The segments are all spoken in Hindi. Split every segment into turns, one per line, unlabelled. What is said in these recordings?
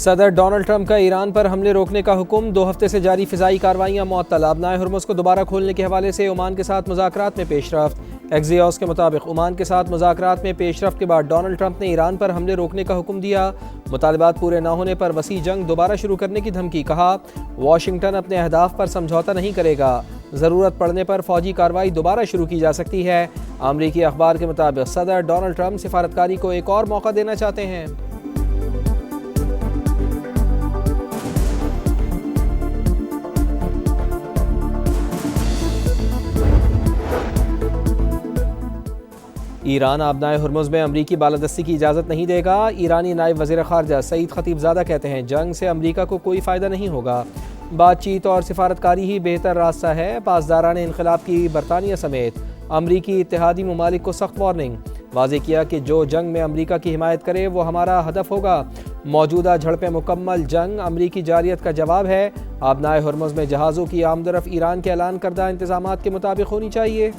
सदर डोनाल्ड ट्रंप का ईरान पर हमले रोकने का हुक्म। 2 हफ्ते से जारी फिजाई कार्रवाइयाँ मुअत्तल। आबनाए हुर्मुज को दोबारा खोलने के हवाले से ओमान के साथ मुज़ाकरात में पेशरफ्त। एक्सियोस के मुताबिक ओमान के साथ मुज़ाकरात में पेशरफ्त के बाद डोनाल्ड ट्रंप ने ईरान पर हमले रोकने का हुक्म दिया। मुतालबात पूरे न होने पर वसी जंग दोबारा शुरू करने की धमकी। कहा, वाशिंगटन अपने अहदाफ पर समझौता नहीं करेगा। ज़रूरत पड़ने पर फौजी कार्रवाई दोबारा शुरू की जा सकती है। अमरीकी अखबार के मुताबिक सदर डोनाल्ड ट्रंप सिफारतकारी को एक और मौका देना चाहते हैं। ईरान आबनाए हुर्मुज में अमरीकी बालादस्ती की इजाज़त नहीं देगा। ईरानी नायब वज़ीर ख़ारजा सईद खतीबज़ादा कहते हैं, जंग से अमरीका को कोई फ़ायदा नहीं होगा। बातचीत और सिफारतकारी ही बेहतर रास्ता है। पासदारान इनक़लाब की बरतानिया समेत अमरीकी इत्तेहादी ममालिक को सख्त वार्निंग। वाज़ेह किया कि जो जंग में अमरीका की हिमायत करे वो हमारा हदफ होगा। मौजूदा झड़पें मुकम्मल जंग अमरीकी जारियत का जवाब है। आबनाए हुर्मुज में जहाज़ों की आमदरफ ईरान के ऐलान करदा इंतज़ामात के मुताबिक होनी चाहिए।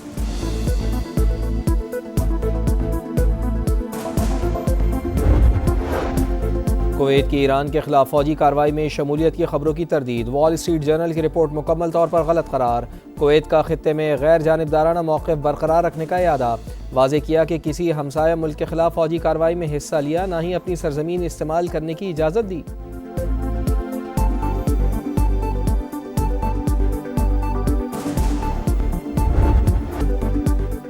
कुवैत की ईरान के खिलाफ फौजी कार्रवाई में शमूलियत की खबरों की तरदीद। वॉल स्ट्रीट जर्नल की रिपोर्ट मुकम्मल तौर पर गलत करार। कुवैत का खित्ते में गैर जानिबदाराना मौक़िफ़ बरकरार रखने का इरादा। वाज़ेह किया कि किसी हमसाया मुल्क के खिलाफ फौजी कार्रवाई में हिस्सा लिया, ना ही अपनी सरजमीन इस्तेमाल करने की इजाज़त दी।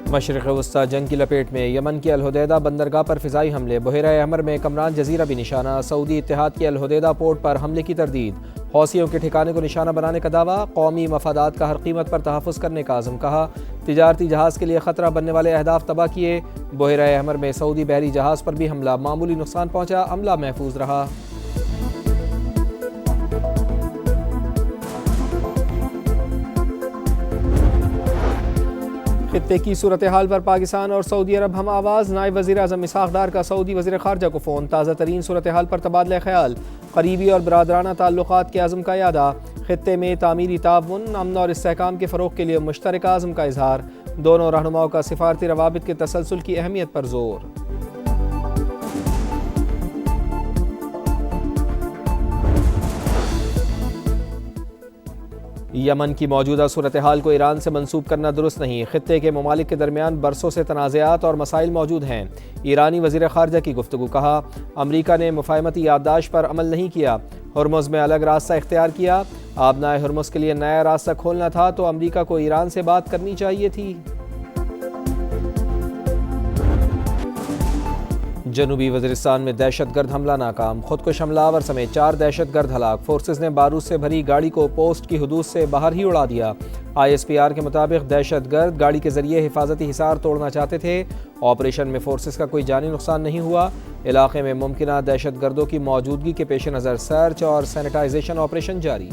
मशरिक़ वस्ता जंग की लपेट में। यमन की अल-हुदैदा बंदरगाह पर फ़िज़ाई हमले। बहरा अहमर में कमरान जजीरा भी निशाना। सऊदी इत्तेहाद के अल-हुदैदा पोर्ट पर हमले की तरदीद। हौसियों के ठिकाने को निशाना बनाने का दावा। कौमी मफादात का हर कीमत पर तहफ़्फ़ुज़ करने का आज़म। कहा, तिजारती जहाज़ के लिए ख़तरा बनने वाले अहदाफ तबाह किए। बहरा अहमर में सऊदी बहरी जहाज़ पर भी हमला। मामूली नुकसान पहुँचा, अमला महफूज रहा। खित्ते की सूरत हाल पर पाकिस्तान और सऊदी अरब हम आवाज़। नायब वज़ीर आज़म इसहाक़ डार का सऊदी वज़ीर ख़ारजा को फ़ोन। ताज़ा तरीन सूरत हाल पर तबादला ख्याल। करीबी और बरादराना ताल्लुक़ात के आज़म का यादा। खित्ते में तामीरी ताउन, अमन और इस्तेहकाम के फ़रोग़ के लिए मुश्तरका आज़म का इज़हार। दोनों रहनुमाओं का सिफ़ारती रवाबित के तसलसल की अहमियत पर ज़ोर। यमन की मौजूदा सूरत हाल को ईरान से मंसूब करना दुरुस्त नहीं। खित्ते के ममालिक के दरमियान बरसों से तनाज़ात और मसाइल मौजूद हैं। ईरानी वज़ीर ख़ारजा की गुफ्तगू। कहा, अमरीका ने मुफ़ाहमती याददाश्त पर अमल नहीं किया, हुर्मुज़ में अलग रास्ता इख्तियार किया। आबनाए हुर्मुज़ के लिए नया रास्ता खोलना था तो अमरीका को ईरान से बात करनी चाहिए थी। जनूबी वज़ीरिस्तान में दहशतगर्द हमला नाकाम। खुदकुश हमलावर समेत 4 दहशतगर्द हलाक। फोर्सेस ने बारूद से भरी गाड़ी को पोस्ट की हदूद से बाहर ही उड़ा दिया। ISPR के मुताबिक दहशतगर्द गाड़ी के जरिए हिफाजती हिसार तोड़ना चाहते थे। ऑपरेशन में फोर्सेस का कोई जानी नुकसान नहीं हुआ। इलाके में मुमकिना दहशतगर्दों की मौजूदगी के पेश नज़र सर्च और सैनिटाइजेशन ऑपरेशन जारी।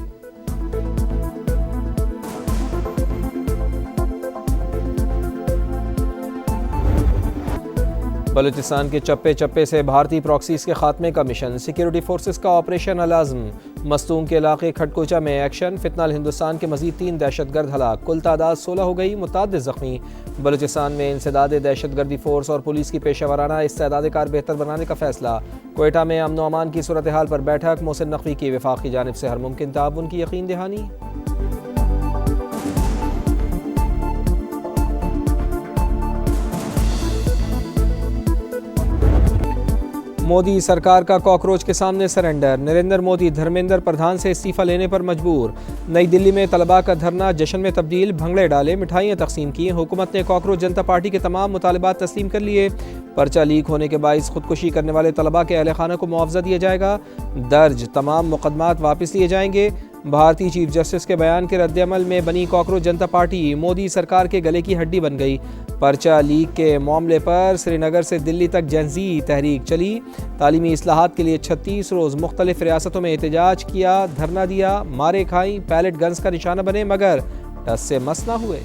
बलूचिस्तान के चप्पे चप्पे से भारतीय प्रॉक्सीज के खात्मे का मिशन। सिक्योरिटी फोर्सेस का ऑपरेशन अल-आज़म। मस्तूम के इलाके खटकोचा में एक्शन। फितनाल हिंदुस्तान के मजीद 3 दहशतगर्द हलाक। कुल तादाद 16 हो गई, मुताद्दिद ज़ख्मी। बलूचिस्तान में इंसदाद दहशतगर्दी फोर्स और पुलिस की पेशेवराना इस्तेदाद कार बेहतर बनाने का फैसला। कोयटा में अमन व अमान की सूरत हाल पर बैठक। मोहसिन नकवी की वफाक की जानिब से हर मुमकिन ताउन की यकीन दहानी। मोदी सरकार का कॉकरोच के सामने सरेंडर। नरेंद्र मोदी धर्मेंद्र प्रधान से इस्तीफा लेने पर मजबूर। नई दिल्ली में तलबा का धरना जश्न में तब्दील। भंगड़े डाले, मिठाइयाँ तकसीम की। हुकूमत ने कॉकरोच जनता पार्टी के तमाम मुतालबात तस्लीम कर लिए। पर्चा लीक होने के बाइस खुदकुशी करने वाले तलबा के अहल खाना को मुआवजा दिया जाएगा। दर्ज तमाम मुकदमात वापस लिए जाएंगे। भारतीय चीफ जस्टिस के बयान के रद्दअमल में बनी कॉकरोच जनता पार्टी मोदी सरकार के गले की हड्डी बन गई। पर्चा लीक के मामले पर श्रीनगर से दिल्ली तक जेनज़ी तहरीक चली। तालीमी इस्लाहात के लिए 36 रोज़ मुख्तलिफ रियासतों में एहतजाज किया, धरना दिया, मारे खाई, पैलेट गन्स का निशाना बने, मगर टस से मस ना हुए।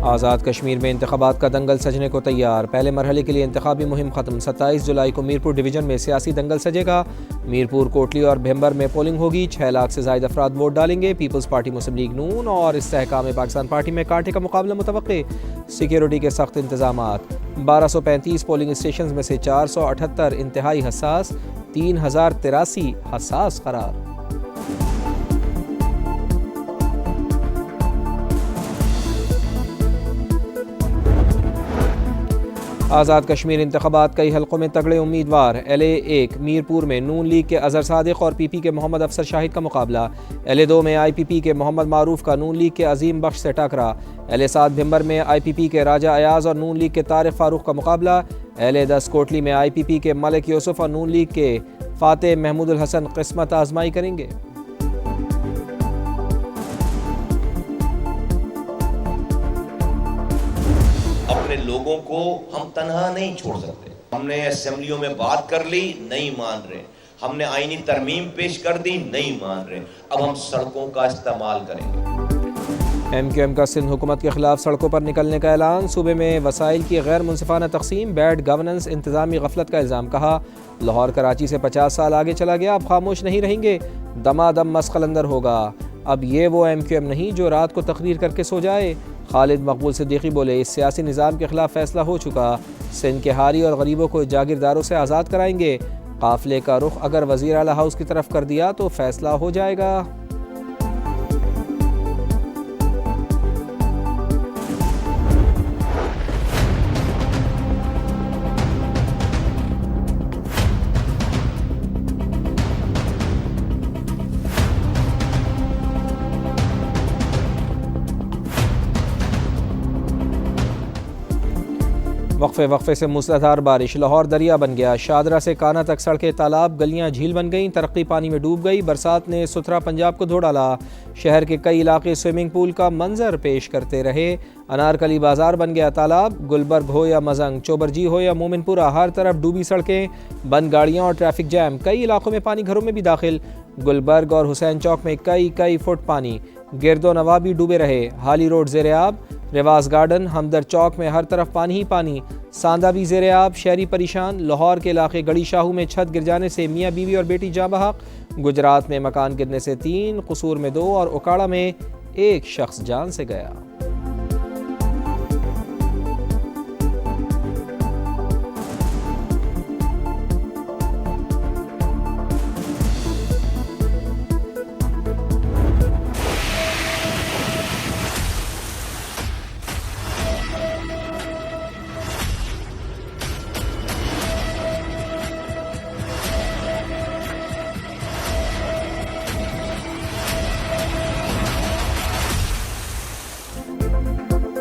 आज़ाद कश्मीर में इंतखाबात का दंगल सजने को तैयार। पहले मरहले के लिए इंतखाबी मुहिम ख़त्म। 27 जुलाई को मीरपुर डिवीज़न में सियासी दंगल सजेगा। मीरपुर, कोटली और भेम्बर में पोलिंग होगी। 6 लाख से ज़ायद अफराद वोट डालेंगे। पीपल्स पार्टी, मुस्लिम लीग नून और इस्तेहकाम पाकिस्तान पार्टी में कांटे का मुकाबला मुतवक्के। सिक्योरिटी के सख्त इंतजामात। 1235 पोलिंग स्टेशन में से 478 इंतहाई हसास, 3083 हसास करार। आज़ाद कश्मीर इंतखाबात कई हलकों में तगड़े उम्मीदवार। LA-1 मीरपुर में नून लीग के अजहर सादिक और PP के मोहम्मद अफसर शाहिद का मुकाबला। LA-2 में IPP के मोहम्मद मारूफ का नून लीग के अजीम बख्श से टकरा। LA-7 भिम्बर में IPP के राजा अयाज और नून लीग के तारिक फारूक का मुकाबला। LA-10 कोटली में IPP के मलिक यूसुफ और नून लीग के फातेह महमूदुल हसन किस्मत आजमाई करेंगे।
अपने लोगों को हम तनहा नहीं छोड़ सकते। हमने असेंबलियों में बात कर ली, नहीं मान रहे। हमने आईनी तरमीम पेश कर दी, नहीं मान रहे। अब हम सड़कों का इस्तेमाल करेंगे।
MQM का सिंध हुकूमत के खिलाफ सड़कों पर निकलने का ऐलान। सूबे में वसाइल की गैर मुनसिफाना तकसीम, बैड गवर्नेंस, इंतजामी गफलत का इल्ज़ाम। कहा लाहौर कराची से 50 साल आगे चला गया, अब खामोश नहीं रहेंगे, दमादम मस्कलंदर होगा। अब ये वो MQM नहीं जो रात को तकरीर करके सो जाए। खालिद मकबूल सिद्दीकी बोले इस सियासी निज़ाम के खिलाफ फैसला हो चुका। सिंध के हारी और गरीबों को जागीरदारों से आज़ाद कराएंगे। काफिले का रुख अगर वज़ीर आला हाउस की तरफ कर दिया तो फैसला हो जाएगा। वक्फे से मूसलाधार बारिश, लाहौर दरिया बन गया। शादरा से काना तक सड़कें, तालाब, गलियां झील बन गईं। तरक्की पानी में डूब गई। बरसात ने सुथरा पंजाब को धो डाला। शहर के कई इलाके स्विमिंग पूल का मंजर पेश करते रहे। अनारकली बाजार बन गया तालाब। गुलबर्ग हो या मजंग, चोबरजी हो या मोमिनपुरा, हर तरफ डूबी सड़कें, बंद गाड़ियां और ट्रैफिक जैम। कई इलाकों में पानी घरों में भी दाखिल। गुलबर्ग और हुसैन चौक में कई फुट पानी। गिरदो नवा भी डूबे रहे। हाली रोड ज़ेर-ए-आब। रिवाज गार्डन, हमदर्द चौक में हर तरफ पानी ही पानी। सांदा भी ज़ेर-ए-आब। शहरी परेशान। लाहौर के इलाके गड़ी शाहू में छत गिर जाने से मियाँ बीवी और बेटी जाँ बहक। गुजरात में मकान गिरने से 3, कसूर में 2 और उकाड़ा में 1 शख्स जान से गया।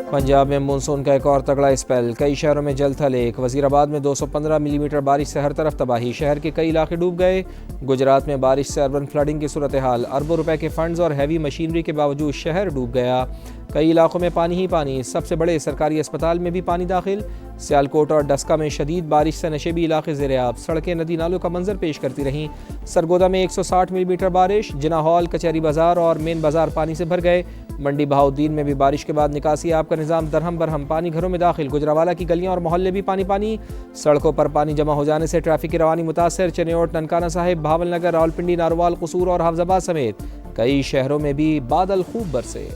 पंजाब में मानसून का एक और तगड़ा स्पेल। कई शहरों में जल थल एक। वजीराबाद में 215 मिलीमीटर बारिश से हर तरफ तबाही। शहर के कई इलाके डूब गए। गुजरात में बारिश से अर्बन फ्लडिंग की सूरत हाल। अरबों रुपए के फंड्स और हैवी मशीनरी के बावजूद शहर डूब गया। कई इलाकों में पानी ही पानी। सबसे बड़े सरकारी अस्पताल में भी पानी दाखिल। सियालकोट और डस्का में शदीद बारिश से नशेबी इलाके ज़ेर-ए-आब। सड़कें नदी नालों का मंजर पेश करती रहीं। सरगोदा में 160 मिलीमीटर बारिश। जिना हॉल, कचहरी बाजार और मेन बाजार पानी से भर गए। मंडी बहाउद्दीन में भी बारिश के बाद निकासी आब का निज़ाम दरहम बरहम। पानी घरों में दाखिल। गुजरावाला की गलियां और मोहल्ले भी पानी पानी। सड़कों पर पानी जमा हो जाने से ट्रैफिक की रवानी मुतासर। चनेओट, ननकाना साहिब, भावलनगर, रावलपिंडी, नारोवाल, कसूर और हाफजाबाद समेत कई शहरों में भी बादल खूब बरसे।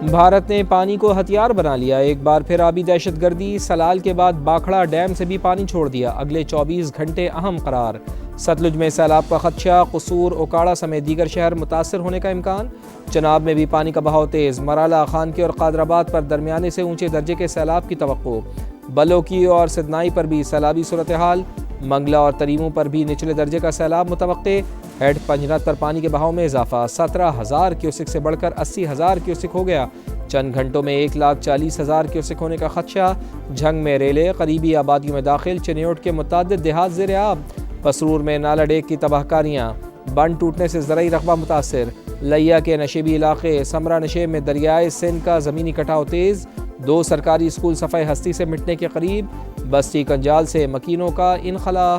भारत ने पानी को हथियार बना लिया। एक बार फिर आबी दहशतगर्दी। सलाल के बाद बाखड़ा डैम से भी पानी छोड़ दिया। अगले 24 घंटे अहम करार। सतलुज में सैलाब का खदशा। कसूर, ओकाड़ा समेत दीगर शहर मुतासर होने का इम्कान। चनाब में भी पानी का बहाव तेज़। मराला, खानकी और कादराबाद पर दरमियाने से ऊंचे दर्जे के सैलाब की तवक्को। बलोकी और सिदनाई पर भी सैलाबी सूरत हाल। मंगला और तरीमों पर भी निचले दर्जे का सैलाब मुतवक्के। हेड पंजनाद पर पानी के बहाव में इजाफा 17,000 क्यूसिक से बढ़कर 80,000 क्यूसिक हो गया। चंद घंटों में 1,40,000 क्यूसिक होने का खदशा। झंग में रेले करीबी आबादियों में दाखिल। चिन्योट के मुताद्दिद देहात ज़ेर आब। पसरूर में नाला डेक की तबाहकारियाँ। बंद टूटने से ज़राई रकबा मुतासर। लिया के नशेबी इलाके समरा नशेब में दरियाए सिंध का ज़मीनी कटाव तेज़। 2 सरकारी स्कूल सफ़ाई हस्ती से मिटने के करीब। बस्ती कंजाल से मकीनों का इनखला।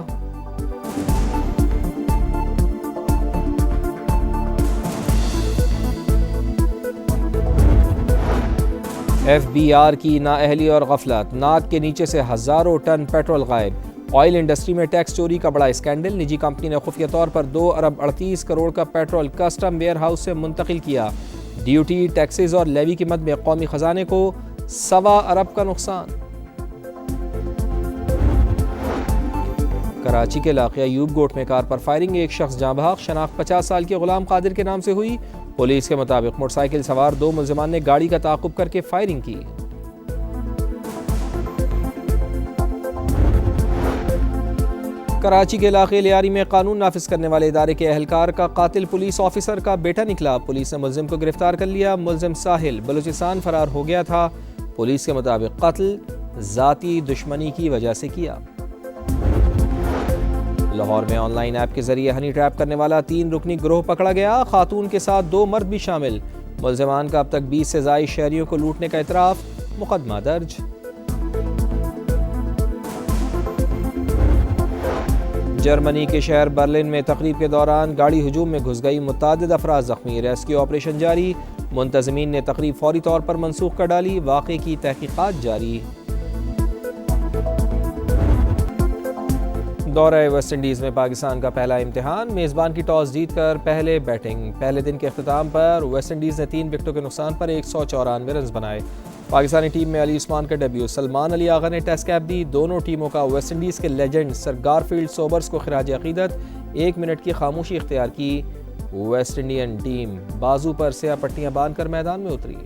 FBR की नाअहली और गफलत। नाक के नीचे से हज़ारों टन पेट्रोल गायब। ऑयल इंडस्ट्री में टैक्स चोरी का बड़ा स्कैंडल। निजी कंपनी ने खुफिया तौर पर 2 अरब 38 करोड़ का पेट्रोल कस्टम वेयर हाउस से मुंतकिल किया। ड्यूटी, टैक्सेस और लेवी की मद में कौमी खजाने को 1.25 अरब का नुकसान। कराची के इलाके अयूब गोट में कार पर फायरिंग। एक शख्स जाँ बहक। शनाख्त 50 साल के गुलाम कादिर के नाम से हुई। पुलिस के मुताबिक मोटरसाइकिल सवार 2 मुल्जिमान ने गाड़ी का ताक़ुब करके फायरिंग की। कराची के इलाके लियारी में कानून नाफिज करने वाले इदारे के अहलकार का कातिल पुलिस ऑफिसर का बेटा निकला। पुलिस ने मुल्जिम को गिरफ्तार कर लिया। मुल्जिम साहिल बलूचिस्तान फरार हो गया था। पुलिस के मुताबिक कत्ल ज़ाती दुश्मनी की वजह से किया। लाहौर में ऑनलाइन ऐप के जरिए हनी ट्रैप करने वाला 3 रुकनी गिरोह पकड़ा गया। खातून के साथ 2 मर्द भी शामिल। मुल्जिमान का अब तक 20 से ज़ायद शहरियों को लूटने का इतराफ़। मुकदमा दर्ज। जर्मनी के शहर बर्लिन में तकरीब के दौरान गाड़ी हुजूम में घुस गई। मुतादिद अफराद जख्मी। रेस्क्यू ऑपरेशन जारी। मुंतज़मीन ने तकरीब फौरी तौर पर मनसूख कर डाली। वाक़े की तहकीकात जारी। दौरे वेस्ट इंडीज़ में पाकिस्तान का पहला इम्तिहान। मेज़बान की टॉस जीतकर पहले बैटिंग। पहले दिन के अख्तिताम पर वेस्ट इंडीज़ ने 3 विकेटों के नुकसान पर 194 रन बनाए। पाकिस्तानी टीम में अली उस्मान का डेब्यू। सलमान अली आगा ने टेस्ट कैप दी। दोनों टीमों का वेस्ट इंडीज़ के लेजेंड सर गारफील्ड सोबर्स को खिराज अकीदत। 1 मिनट की खामोशी इख्तियार की। वेस्ट इंडियन टीम बाजू पर स्याह पट्टियां बांधकर मैदान में उतरी।